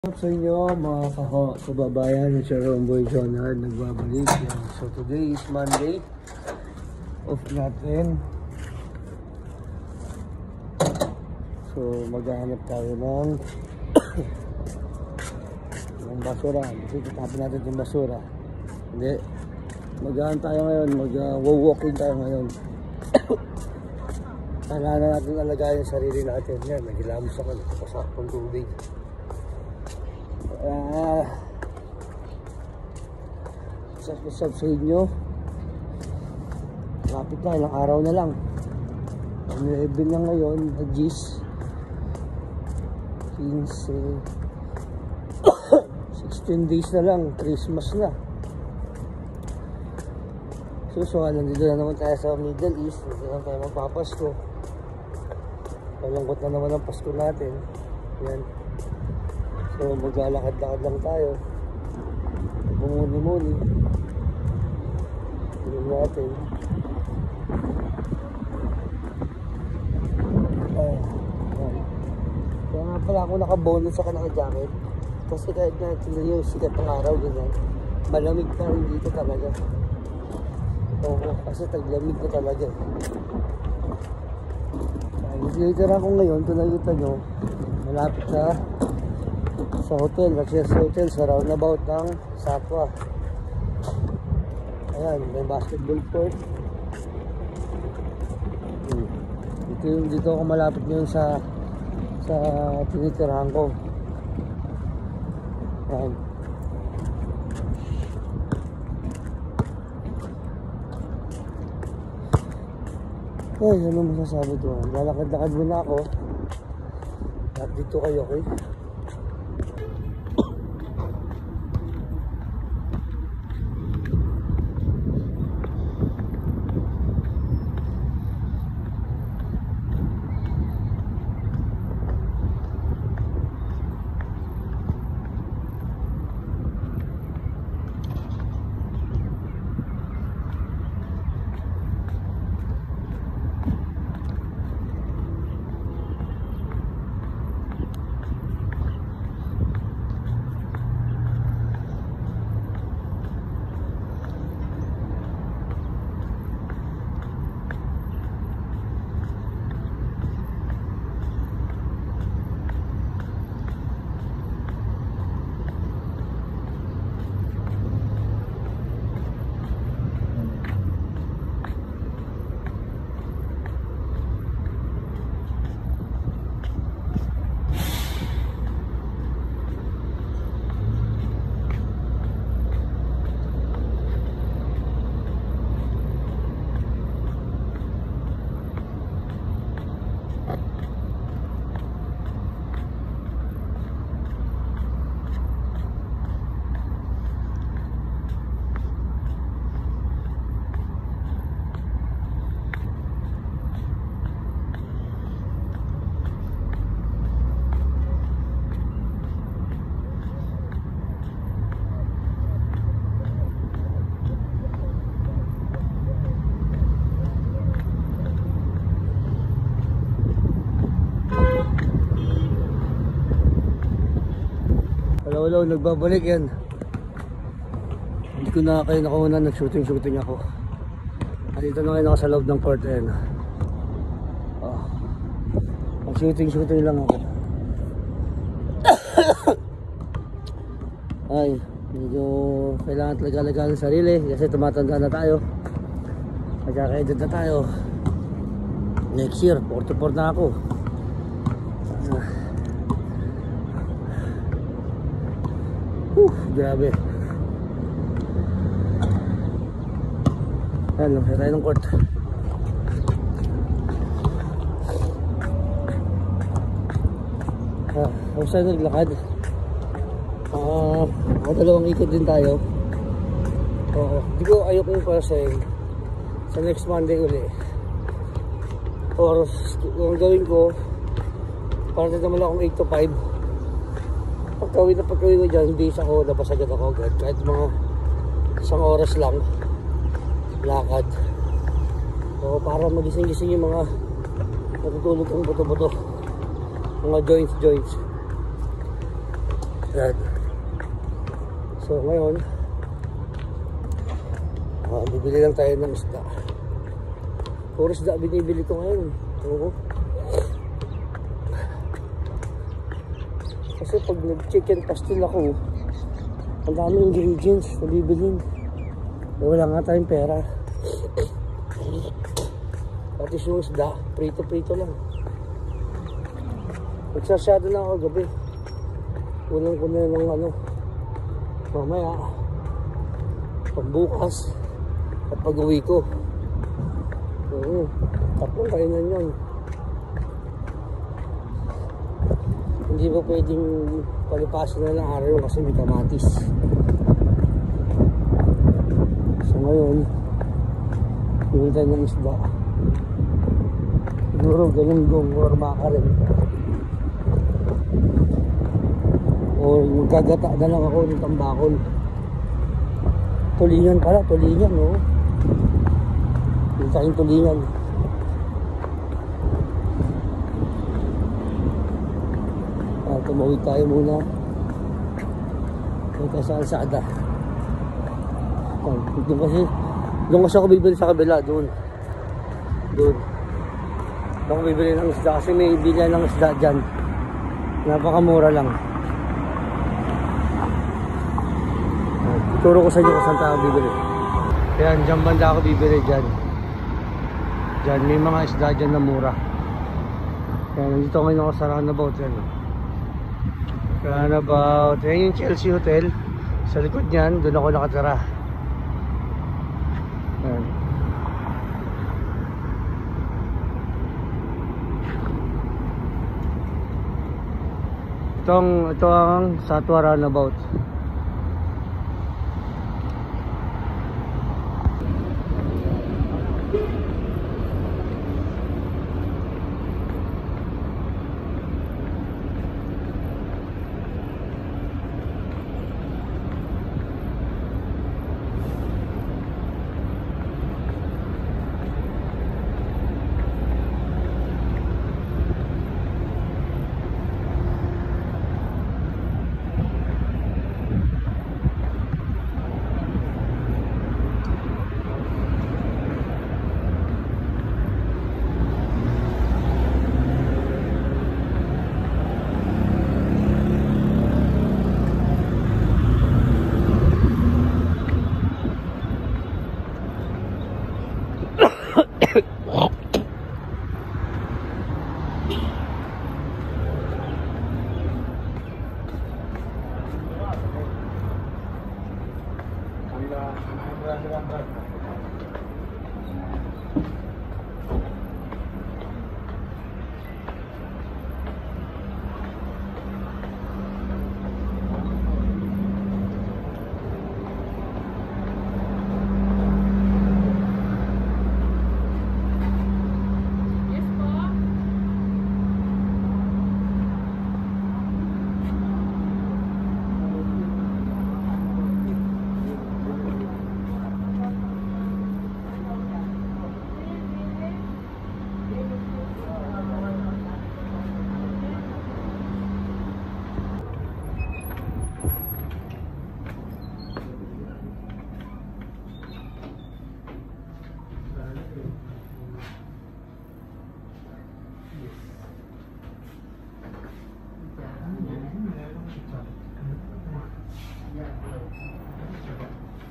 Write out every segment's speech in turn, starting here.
Sa inyo mga kababayan, ni Sir Romboy Jonard nagbabalik yan. So today is Monday, off natin. So maghahanap tayo ng basura. Tapos natin yung basura. Hindi, maghahanap tayo ngayon, mag-walking tayo ngayon. Kailangan natin alagayin yung sarili natin. Yan, naghilamos ako, nagpapasakpong tubig. What's up sa inyo? Lapit na, ilang araw na lang. 11 na ngayon, Gis. 16 days na lang, Christmas na. So nandito na naman tayo sa Middle East. Nandito na tayo magpapasko. Malungkot na naman ang Pasko natin. Yan. So maglalakad-lakad lang tayo. Bumuni-muni. Tignan natin. Kaya nga pala ako naka-bonus sa naka-jacket. Kasi kahit na tignan yung sikat ng araw, ganyan, malamig pa rin dito talaga. Oo, kasi taglamig ko talaga. Nag-literan ko ngayon, kung nakita nyo, malapit na sa hotel, kasi sa hotel sa roundabout ng Satwa. Ayan, may basketball court. Dito ako malapit ngayon sa tinitirahan ko. Ayan. Ay, ano masasabi ko? Lalakad-lakad muna ako. At dito kayo, okay? Hello, nagbabalik yan. Hindi ko na kayo nakuha, nag-shooting ako. Andito na ngayon ako sa loob ng court. Mag-shooting lang ako. Ay, medyo kailangan talaga ng sarili kasi tumatanda na tayo. Magkakaedad na tayo. Next year, 44 na ako. Grabe. Ayan, lumaya tayo ng court. Ako sa'yo naglakad. Dalawang ikot din tayo. Hindi ko ayoko yung para sa'yo. Sa next Monday uli. Or yung gawin ko, parang naman akong 8 to 5. Pagkawin ko dyan, hindi ako labas agad ako agad. Kahit mga isang oras lang lakad. So para magising-gising yung mga natutulog kong buto-buto, mga joints. Yan. So ngayon, bibili lang tayo ng isda. Puro isda binibili ko ngayon. Oo. Kasi pag nag-chicken pastil ako, ang daming ingredients na bibilin. Wala nga tayong pera. Pati yung isda, prito-prito lang. Nagsasyado lang ako gabi. Unang ko na ng ano, mamaya, pagbukas, at pag-uwi ko. Oo, tatlong kainan yun. Hindi ba pwedeng palipasin na ng araw kasi may kamatis. So ngayon, bibili tayo ng isda. Siguro galunggong or makarin. O magkagata na lang ako ng tambakol. Tulingan pala, tulingan, no? Hindi tayong tulingan. Tumawid tayo muna. Ito sa kalsada. Doon kasi ako bibili sa kabila, doon. Doon ako bibili ng isda kasi may bilihan ng isda dyan. Napakamura lang. Turo ko sa inyo kung saan tayo bibili. Kaya dyan banda ako bibili dyan. Dyan may mga isda dyan na mura. Kaya nandito ngayon ako sa roundabout yan. Roundabout. Yan yung Chelsea Hotel. Sa likod niyan, doon ako nakatira. Yan. Ito ang Satwa Roundabout.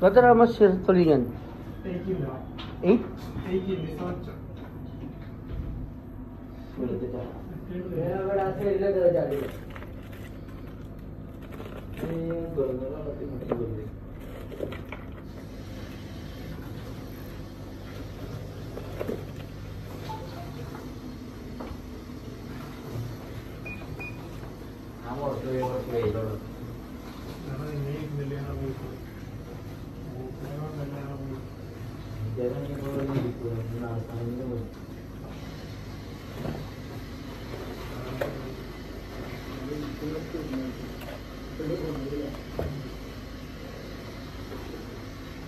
Berapa lama sih tulingan? 8? 8 18 Ya, berhasil dia dah jadi. Ini golongan apa sih masih boleh? Amor, tu yang boleh itu. Nama ini milian apa itu? Jangan yang boleh itu, nah ini tu.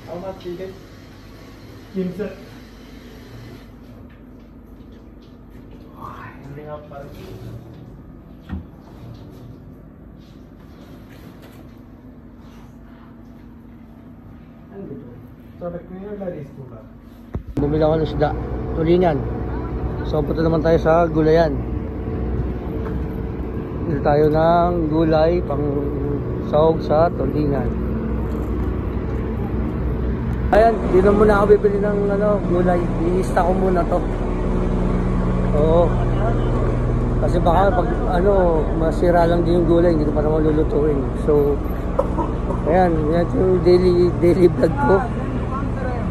How much is it? Kimse. Wah, ini apa? Bumili ako ng isda, tulingan. So punta naman tayo sa gulayan. Bili tayo ng gulay pang sahog sa tulingan. Ayan, di na muna ako bibili ng gulay. I-lista ko muna to. Oo. Kasi baka pag masira lang din yung gulay, hindi ko pa naman lulutuin. So ayan, yan yung daily vlog ko.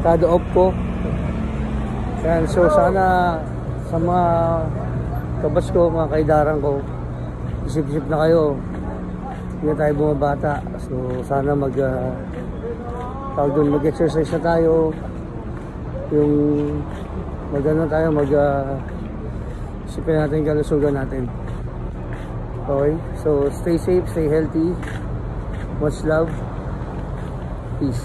Kada off ko. Ayan, so sana sa mga kabas ko, mga kaidaran ko, isip-isip na kayo. Hindi na tayo bumabata. So sana mag-exercise na tayo. Yung isipin natin yung kalusugan natin. Okay, so stay safe, stay healthy. Much love. Peace.